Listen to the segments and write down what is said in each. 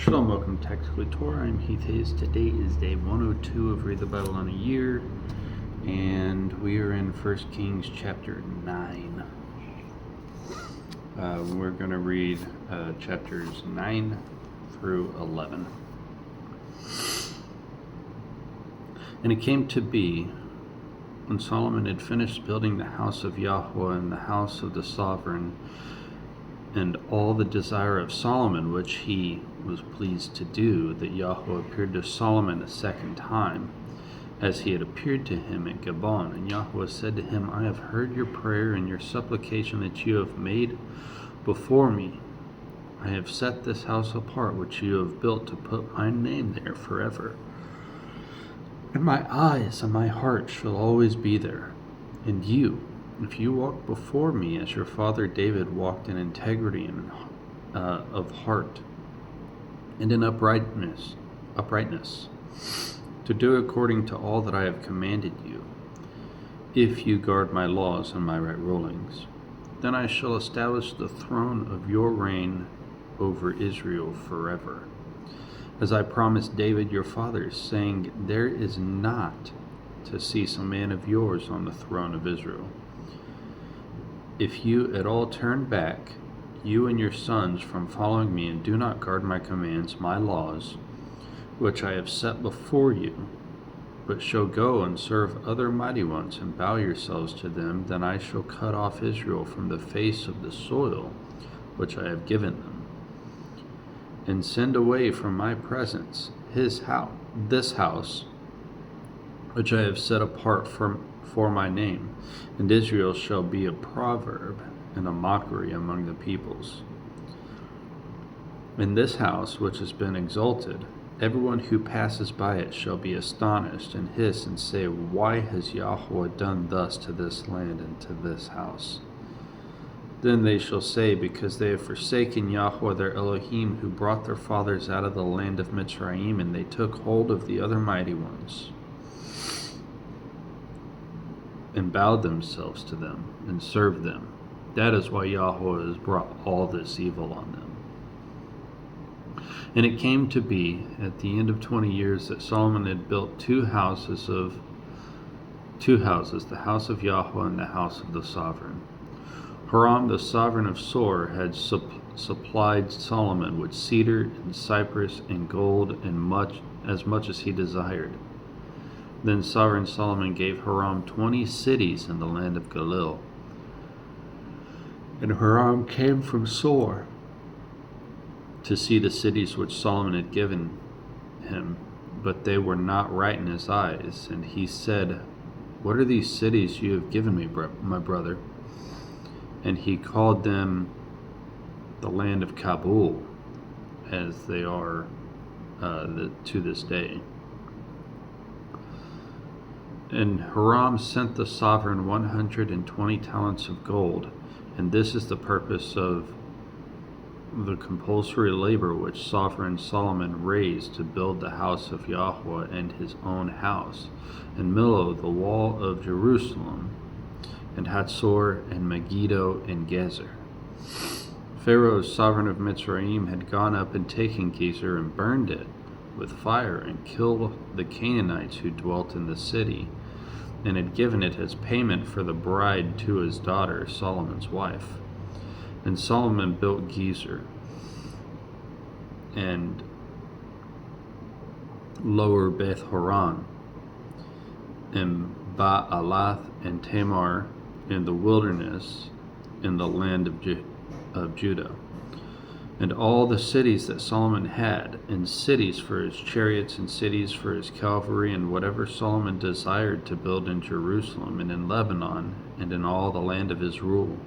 Shalom, welcome to Tactically Torah. I'm Heath Hayes. Today is day 102 of Read the Bible in a Year, and we are in 1 Kings chapter 9. We're going to read chapters 9 through 11. And it came to be, when Solomon had finished building the house of Yahweh and the house of the sovereign, and all the desire of Solomon, which he was pleased to do, that Yahweh appeared to Solomon a second time, as he had appeared to him at Gabon. And Yahweh said to him, I have heard your prayer and your supplication that you have made before me. I have set this house apart, which you have built, to put my name there forever. And my eyes and my heart shall always be there. And you, if you walk before me as your father David walked in integrity and of heart and in uprightness, to do according to all that I have commanded you, if you guard my laws and my right rulings, then I shall establish the throne of your reign over Israel forever, as I promised David your father, saying, there is not to cease a man of yours on the throne of Israel. If you at all turn back, you and your sons, from following me, and do not guard my commands, my laws, which I have set before you, but shall go and serve other mighty ones, and bow yourselves to them, then I shall cut off Israel from the face of the soil which I have given them, and send away from my presence this house, which I have set apart for my name, and Israel shall be a proverb and a mockery among the peoples. In this house, which has been exalted, everyone who passes by it shall be astonished, and hiss and say, why has Yahweh done thus to this land and to this house? Then they shall say, because they have forsaken Yahweh their Elohim, who brought their fathers out of the land of Mitzrayim, and they took hold of the other mighty ones, and bowed themselves to them, and served them. That is why Yahweh has brought all this evil on them. And it came to be, at the end of 20 years, that Solomon had built two houses, the house of Yahweh and the house of the sovereign. Hiram, the sovereign of Sor, had supplied Solomon with cedar and cypress and gold, and as much as he desired. Then sovereign Solomon gave Hiram 20 cities in the land of Galil. And Hiram came from Sor to see the cities which Solomon had given him, but they were not right in his eyes. And he said, what are these cities you have given me, my brother? And he called them the land of Kabul, as they are to this day. And Hiram sent the sovereign 120 talents of gold, and this is the purpose of the compulsory labor which sovereign Solomon raised to build the house of Yahweh and his own house, and Millo, the wall of Jerusalem, and Hatzor, and Megiddo, and Gezer. Pharaoh, sovereign of Mitzrayim, had gone up and taken Gezer and burned it with fire, and killed the Canaanites who dwelt in the city, and had given it as payment for the bride to his daughter, Solomon's wife. And Solomon built Gezer, and Lower Beth Horon, and Baalath, and Tamar, in the wilderness, in the land of Judah. And all the cities that Solomon had, and cities for his chariots, and cities for his cavalry, and whatever Solomon desired to build in Jerusalem, and in Lebanon, and in all the land of his rule.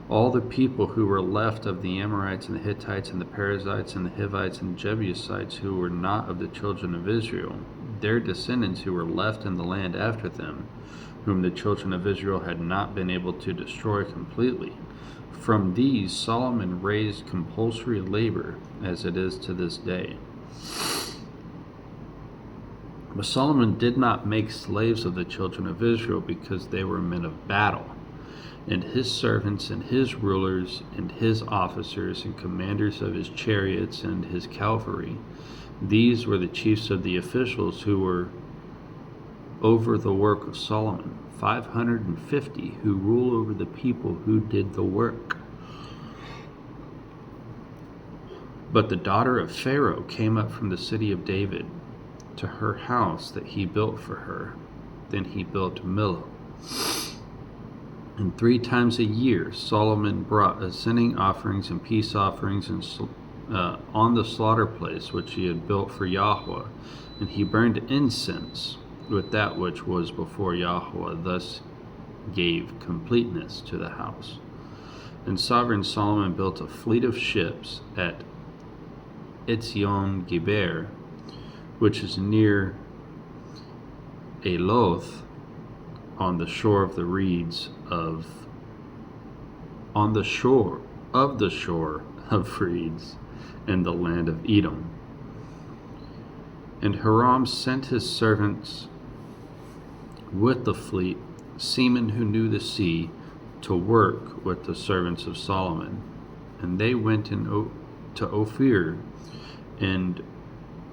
All the people who were left of the Amorites, and the Hittites, and the Perizzites, and the Hivites, and the Jebusites, who were not of the children of Israel, their descendants who were left in the land after them, whom the children of Israel had not been able to destroy completely. From these Solomon raised compulsory labor, as it is to this day. But Solomon did not make slaves of the children of Israel, because they were men of battle, and his servants, and his rulers, and his officers, and commanders of his chariots, and his cavalry. These were the chiefs of the officials who were over the work of Solomon, 550 who rule over the people who did the work. But the daughter of Pharaoh came up from the city of David to her house that he built for her. Then he built Millo. And 3 times a year Solomon brought ascending offerings and peace offerings on the slaughter place which he had built for Yahweh, and he burned incense with that which was before Yahweh, thus gave completeness to the house. And sovereign Solomon built a fleet of ships at Etzion Geber, which is near Aloth, on the shore of the reeds of reeds in the land of Edom. And Hiram sent his servants with the fleet, seamen who knew the sea, to work with the servants of Solomon. And they went to Ophir and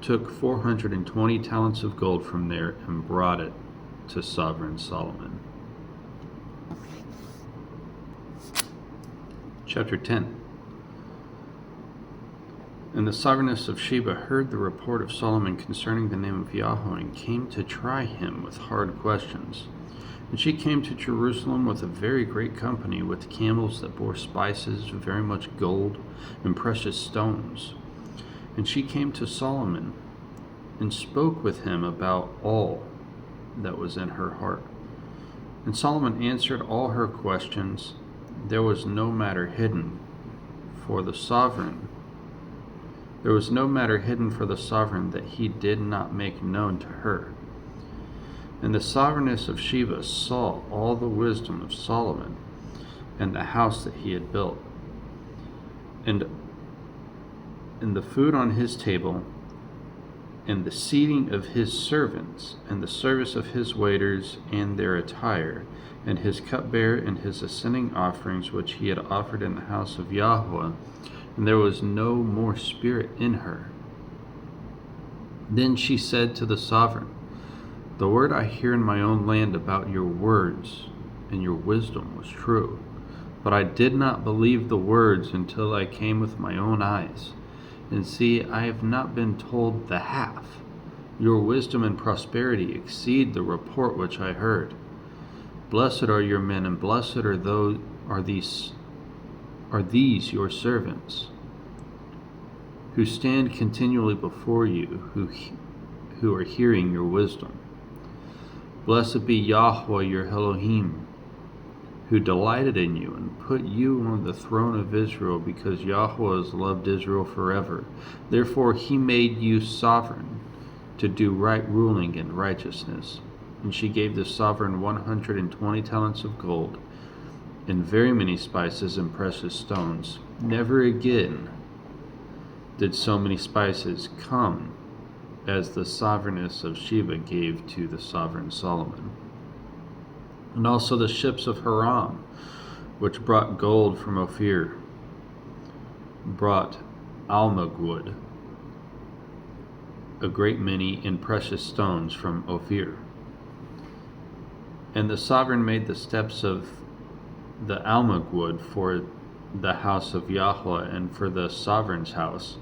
took 420 talents of gold from there and brought it to sovereign Solomon. Chapter 10. And the sovereigness of Sheba heard the report of Solomon concerning the name of Yahweh, and came to try him with hard questions. And she came to Jerusalem with a very great company, with camels that bore spices, very much gold, and precious stones. And she came to Solomon, and spoke with him about all that was in her heart. And Solomon answered all her questions. There was no matter hidden for the sovereign. There was no matter hidden for the sovereign that he did not make known to her. And the sovereignness of Sheba saw all the wisdom of Solomon, and the house that he had built, and the food on his table, and the seating of his servants, and the service of his waiters, and their attire, and his cupbearer, and his ascending offerings which he had offered in the house of Yahweh, and there was no more spirit in her. Then she said to the sovereign, the word I hear in my own land about your words and your wisdom was true, but I did not believe the words until I came with my own eyes. And see, I have not been told the half. Your wisdom and prosperity exceed the report which I heard. Blessed are your men, and blessed are these your servants, who stand continually before you, who are hearing your wisdom. Blessed be Yahweh your Elohim, who delighted in you and put you on the throne of Israel, because Yahweh has loved Israel forever. Therefore he made you sovereign to do right ruling and righteousness. And she gave the sovereign 120 talents of gold, and very many spices and precious stones. Never again did so many spices come as the sovereignness of Sheba gave to the sovereign Solomon. And also the ships of Hiram, which brought gold from Ophir, brought almug wood, a great many, and precious stones from Ophir. And the sovereign made the steps of the almug wood for the house of Yahweh and for the sovereign's house,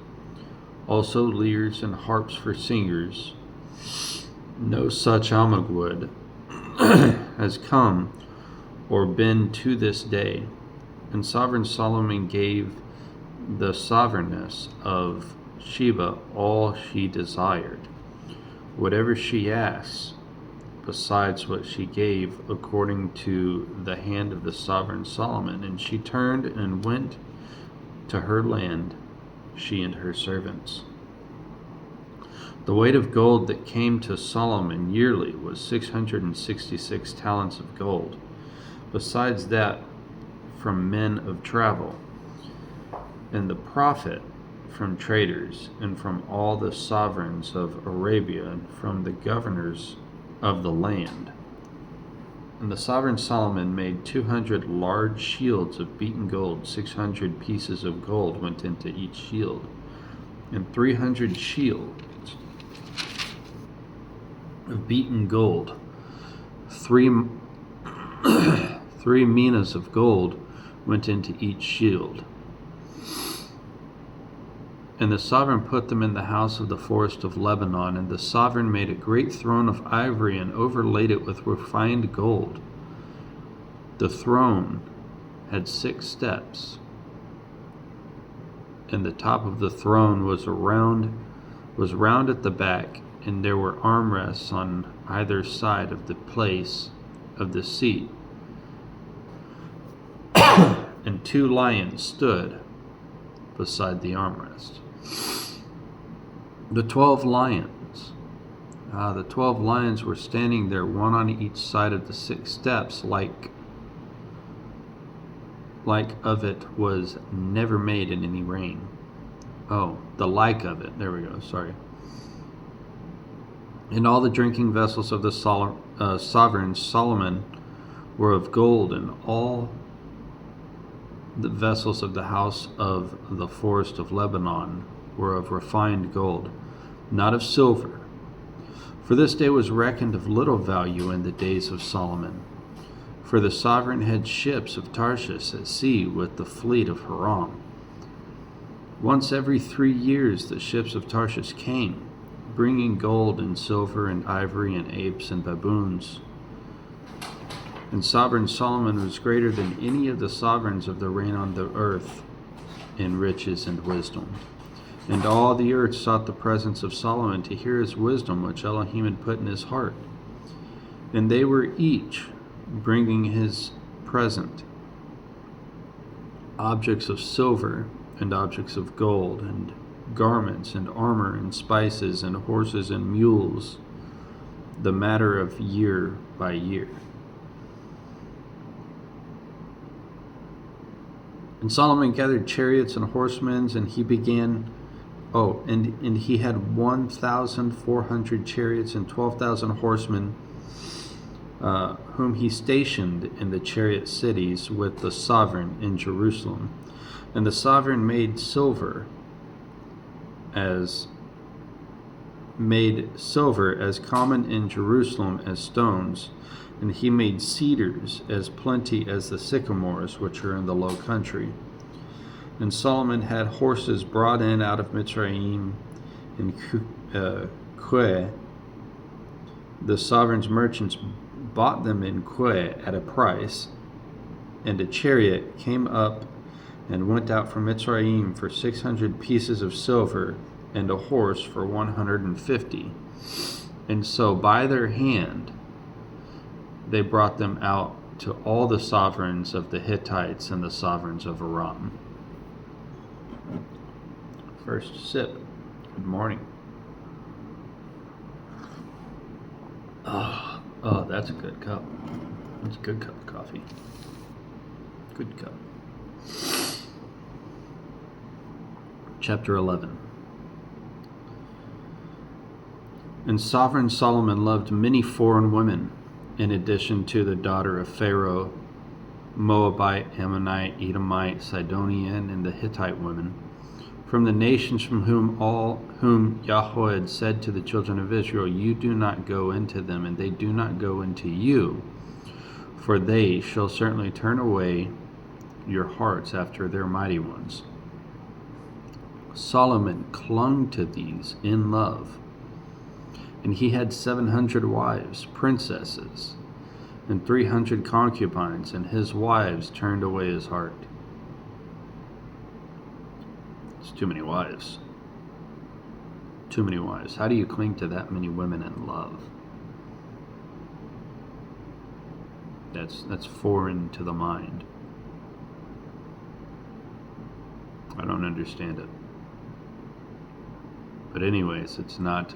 also lyres and harps for singers. No such almug wood has come or been to this day. And sovereign Solomon gave the sovereignness of Sheba all she desired, whatever she asked, besides what she gave, according to the hand of the sovereign Solomon. And she turned and went to her land, she and her servants. The weight of gold that came to Solomon yearly was 666 talents of gold, besides that from men of travel, and the profit from traders, and from all the sovereigns of Arabia, and from the governors of the land. And the sovereign Solomon made 200 large shields of beaten gold. 600 pieces of gold went into each shield, and 300 shields of beaten gold. Three minas of gold went into each shield. And the sovereign put them in the house of the forest of Lebanon, and the sovereign made a great throne of ivory and overlaid it with refined gold. The throne had 6 steps, and the top of the throne was round at the back, and there were armrests on either side of the place of the seat. And 2 lions stood beside the armrest. The 12 lions were standing there, one on each side of the 6 steps, like of it was never made in any reign. Oh, the like of it. There we go. Sorry. And all the drinking vessels of the sovereign Solomon were of gold, and all the vessels of the house of the forest of Lebanon were of refined gold, not of silver. For this day was reckoned of little value in the days of Solomon. For the sovereign had ships of Tarshish at sea with the fleet of Hiram. Once every 3 years the ships of Tarshish came, bringing gold and silver and ivory and apes and baboons. And sovereign Solomon was greater than any of the sovereigns of the reign on the earth in riches and wisdom. And all the earth sought the presence of Solomon to hear his wisdom, which Elohim had put in his heart. And they were each bringing his present, objects of silver and objects of gold, and garments and armor and spices and horses and mules, the matter of year by year. And Solomon gathered chariots and horsemen, and he began, and he had 1,400 chariots and 12,000 horsemen, whom he stationed in the chariot cities with the sovereign in Jerusalem. And the sovereign made silver as common in Jerusalem as stones, and he made cedars as plenty as the sycamores which are in the low country. And Solomon had horses brought in out of Mitzrayim and Kue. The sovereign's merchants bought them in Kue at a price, and a chariot came up and went out from Mitzrayim for 600 pieces of silver, and a horse for 150. And so by their hand they brought them out to all the sovereigns of the Hittites and the sovereigns of Aram. First sip. Good morning. Oh, that's a good cup. That's a good cup of coffee. Good cup. Chapter 11. And sovereign Solomon loved many foreign women, in addition to the daughter of Pharaoh, Moabite, Ammonite, Edomite, Sidonian, and the Hittite women, from the nations from whom Yahweh had said to the children of Israel, "You do not go into them, and they do not go into you, for they shall certainly turn away your hearts after their mighty ones." Solomon clung to these in love, and he had 700 wives, princesses, and 300 concubines, and his wives turned away his heart. It's too many wives. Too many wives. How do you cling to that many women in love? That's foreign to the mind. I don't understand it. But anyways, it's not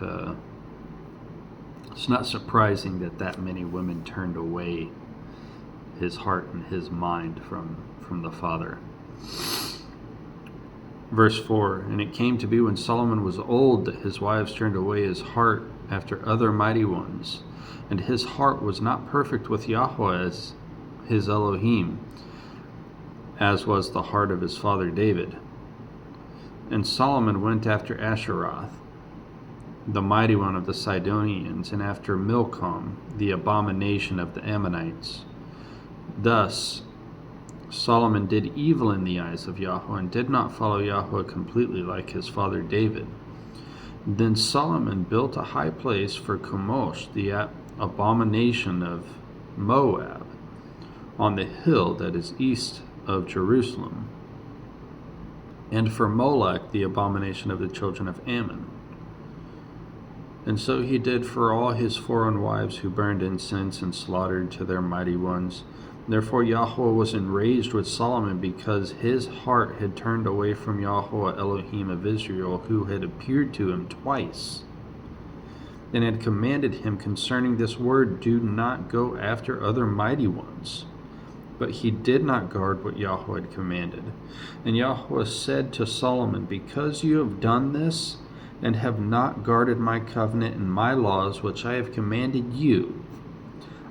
surprising that many women turned away his heart and his mind from the Father. Verse 4, and it came to be when Solomon was old that his wives turned away his heart after other mighty ones, and his heart was not perfect with Yahweh as his Elohim, as was the heart of his father David. And Solomon went after Asheroth, the mighty one of the Sidonians, and after Milcom, the abomination of the Ammonites. Thus Solomon did evil in the eyes of Yahweh, and did not follow Yahweh completely like his father David. Then Solomon built a high place for Chemosh, the abomination of Moab, on the hill that is east of Jerusalem, and for Molech, the abomination of the children of Ammon. And so he did for all his foreign wives who burned incense and slaughtered to their mighty ones. Therefore Yahweh was enraged with Solomon, because his heart had turned away from Yahweh Elohim of Israel, who had appeared to him twice, and had commanded him concerning this word, do not go after other mighty ones. But he did not guard what Yahweh had commanded. And Yahweh said to Solomon, because you have done this, and have not guarded my covenant and my laws which I have commanded you,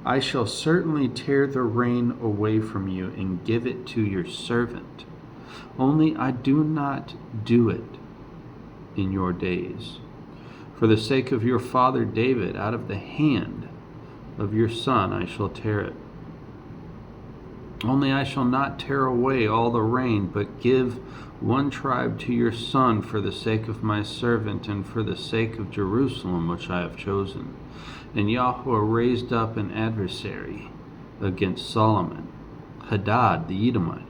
I shall certainly tear the rain away from you and give it to your servant. Only I do not do it in your days. For the sake of your father David, out of the hand of your son I shall tear it. Only I shall not tear away all the rain, but give one tribe to your son for the sake of my servant and for the sake of Jerusalem, which I have chosen. And Yahweh raised up an adversary against Solomon, Hadad the Edomite.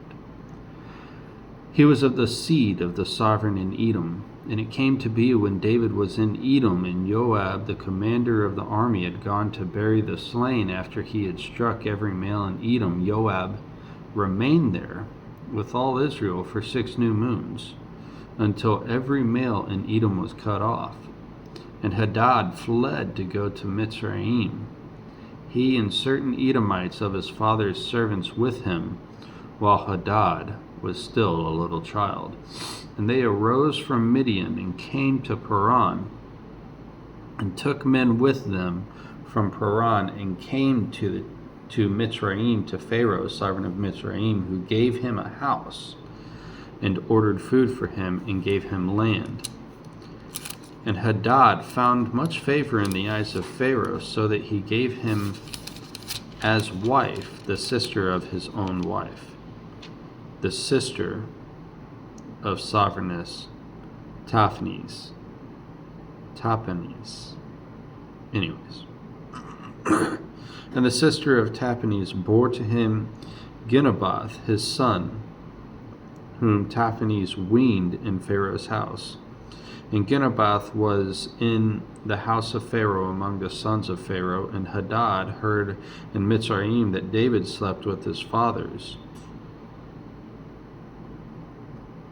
He was of the seed of the sovereign in Edom. And it came to be when David was in Edom, and Joab, the commander of the army, had gone to bury the slain after he had struck every male in Edom, Joab remained there with all Israel for 6 new moons, until every male in Edom was cut off. And Hadad fled to go to Mitzrayim, he and certain Edomites of his father's servants with him, while Hadad was still a little child. And they arose from Midian and came to Paran, and took men with them from Paran, and came to Mitzrayim, to Pharaoh, sovereign of Mitzrayim, who gave him a house, and ordered food for him, and gave him land. And Hadad found much favor in the eyes of Pharaoh, so that he gave him as wife the sister of his own wife, the sister of sovereigness Taphanes. Anyways. And the sister of Taphanes bore to him Genubath, his son, whom Taphanes weaned in Pharaoh's house. And Genubath was in the house of Pharaoh among the sons of Pharaoh. And Hadad heard in Mitzrayim that David slept with his fathers,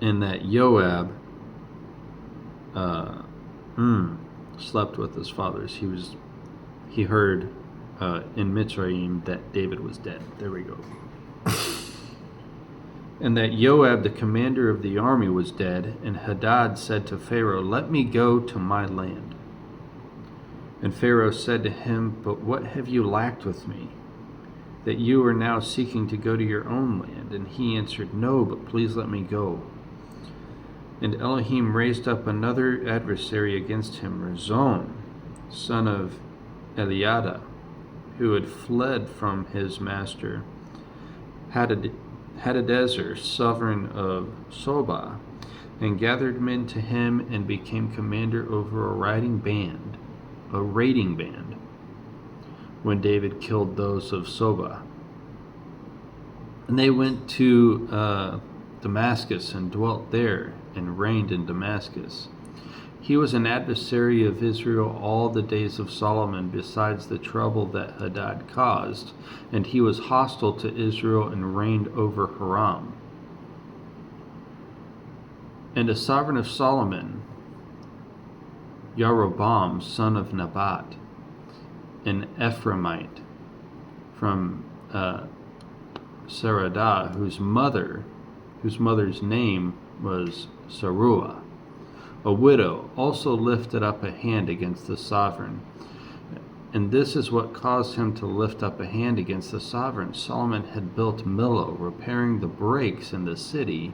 and that Joab slept with his fathers. He heard in Mitzrayim that David was dead. There we go. And that Joab, the commander of the army, was dead. And Hadad said to Pharaoh, let me go to my land. And Pharaoh said to him, but what have you lacked with me, that you are now seeking to go to your own land? And he answered, no, but please let me go. And Elohim raised up another adversary against him, Rezon, son of Eliada, who had fled from his master Hadadezer, sovereign of Sobah, and gathered men to him, and became commander over a raiding band, when David killed those of Sobah. And they went to Damascus and dwelt there, and reigned in Damascus. He was an adversary of Israel all the days of Solomon, besides the trouble that Hadad caused, and he was hostile to Israel and reigned over Haram. And a sovereign of Solomon, Jeroboam, son of Nebat, an Ephraimite from Saradah, whose mother's name was Zeruiah. A widow also lifted up a hand against the sovereign. And this is what caused him to lift up a hand against the sovereign. Solomon had built Millo, repairing the breaks in the city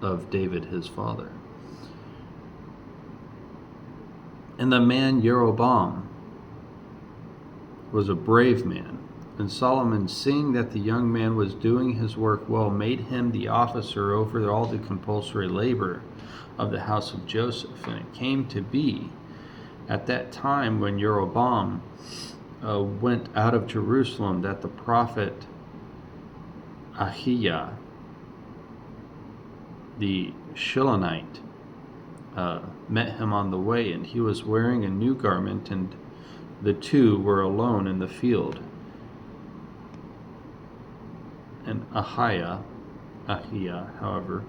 of David his father. And the man Jeroboam was a brave man. And Solomon, seeing that the young man was doing his work well, made him the officer over all the compulsory labor of the house of Joseph. And it came to be at that time when Jeroboam went out of Jerusalem that the prophet Ahijah, the Shilonite, met him on the way, and he was wearing a new garment, and the two were alone in the field. And Ahijah, however,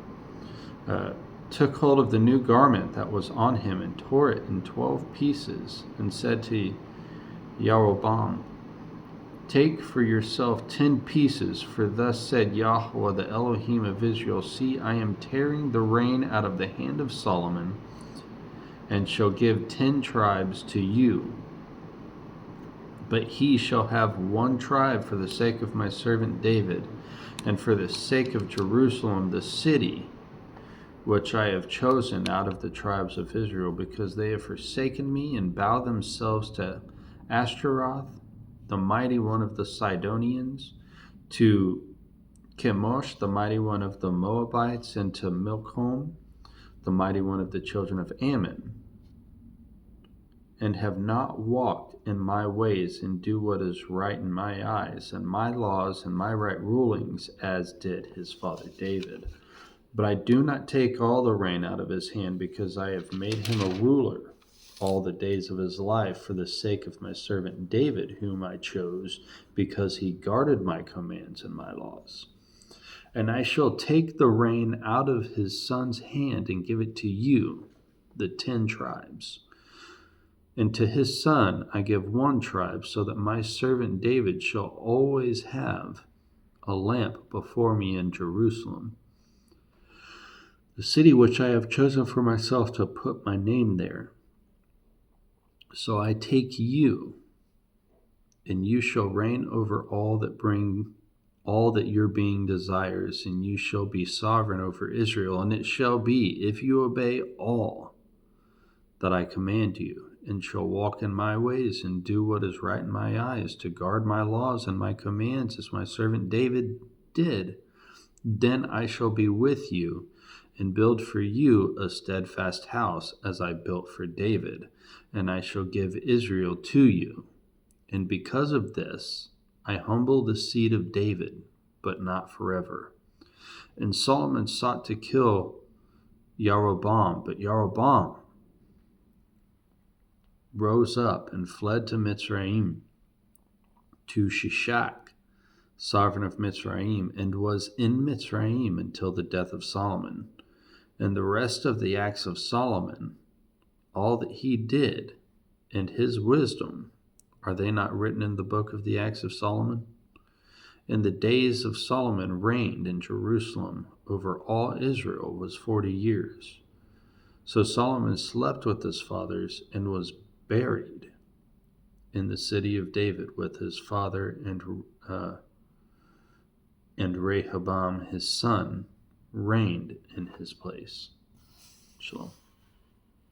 took hold of the new garment that was on him and tore it in 12 pieces, and said to Jeroboam, "Take for yourself 10 pieces, for thus said Yahweh, the Elohim of Israel, see, I am tearing the reign out of the hand of Solomon, and shall give 10 tribes to you. But he shall have 1 tribe for the sake of my servant David, and for the sake of Jerusalem, the city which I have chosen out of the tribes of Israel, because they have forsaken me and bowed themselves to Ashtaroth, the mighty one of the Sidonians, to Chemosh, the mighty one of the Moabites, and to Milcom, the mighty one of the children of Ammon, and have not walked in my ways and do what is right in my eyes, and my laws and my right rulings, as did his father David. But I do not take all the reign out of his hand, because I have made him a ruler all the days of his life for the sake of my servant David, whom I chose, because he guarded my commands and my laws. And I shall take the reign out of his son's hand and give it to you, the 10 tribes. And to his son I give 1 tribe, so that my servant David shall always have a lamp before me in Jerusalem, the city which I have chosen for myself to put my name there. So I take you, and you shall reign over all that your being desires, and you shall be sovereign over Israel. And it shall be, if you obey all that I command you, and shall walk in my ways, and do what is right in my eyes, to guard my laws and my commands, as my servant David did, then I shall be with you, and build for you a steadfast house, as I built for David, and I shall give Israel to you. And because of this, I humble the seed of David, but not forever." And Solomon sought to kill Jeroboam, but Jeroboam rose up and fled to Mitzrayim, to Shishak, sovereign of Mitzrayim, and was in Mitzrayim until the death of Solomon. And the rest of the acts of Solomon, all that he did, and his wisdom, are they not written in the book of the acts of Solomon? And the days of Solomon reigned in Jerusalem over all Israel was 40 years. So Solomon slept with his fathers and was buried in the city of David with his father, and Rehoboam his son reigned in his place. Shalom.